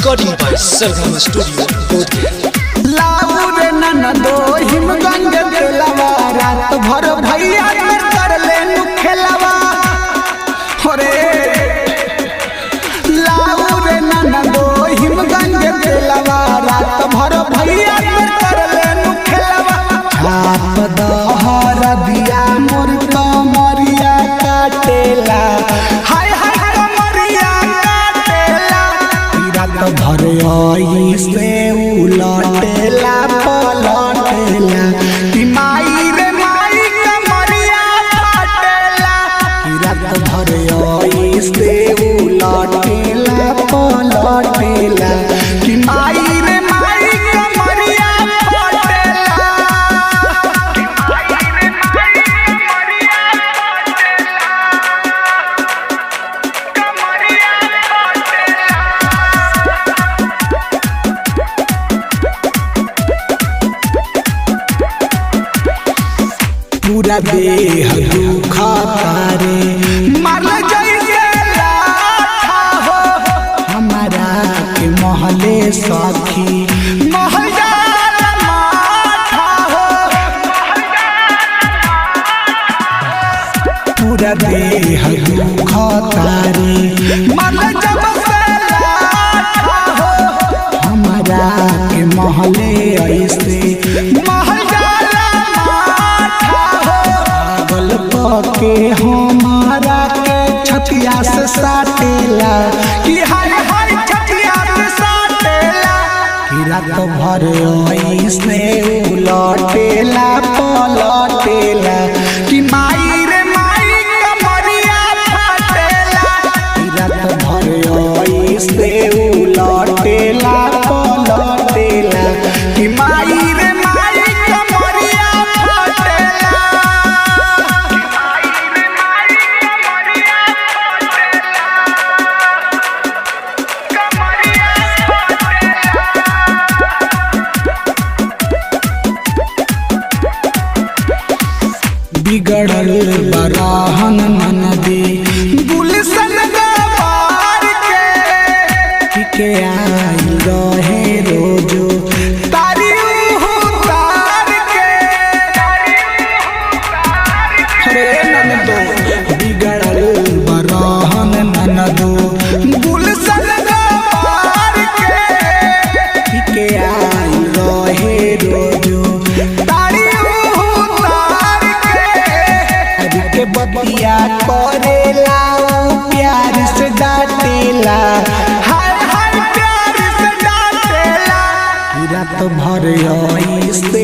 recording by Sargama Studio, Bodhgaya. Laure ननदो हिमगंज दिलवा रात भर भैया कर लेनु खेलवा होरे लाउरे ननदो हिमगंज दिलवा रात भर भैया कर लेनु खेलवा छाप दहर दिया मोर कमरिया काटेला हाय हाय कमरिया काटेला रात भर आई से उलटेला पलटेला कि माई रे माई कमरिया फाटेला रात भर आई से उलटेला पलटेला कि माई रे माई कमरिया फाटेला कि माई रे माई कमरिया फाटेला कमरिया पूरा देह दुखता रे मर जइसे लाठा हो हमारा के महले सखी महला माठा हो पूरा देह दुखता रे मर जब से लाठा हो हमारा के महले ऐसे के हमारा के छतिया से साटेला कि हाय हाय छतिया से साटेला कि रात भर ऐसे उलटेला पलटेला कि माई रे माई कमरिया फाटेला कि रात भर ऐसे उलटेला पलटेला कि माई रे माई कमरिया फाटेला बिगड़ल बराहन ननदी गुलशन गवार के आई रहे रोजो तारी तार के हरे ननदो बिगड़ल बराहन ननदो गुलशन गवार के आई रहे रोजो के बतिया करेला प्यार से डांटेला हाय हाय प्यार से डांटेला रात भर आई से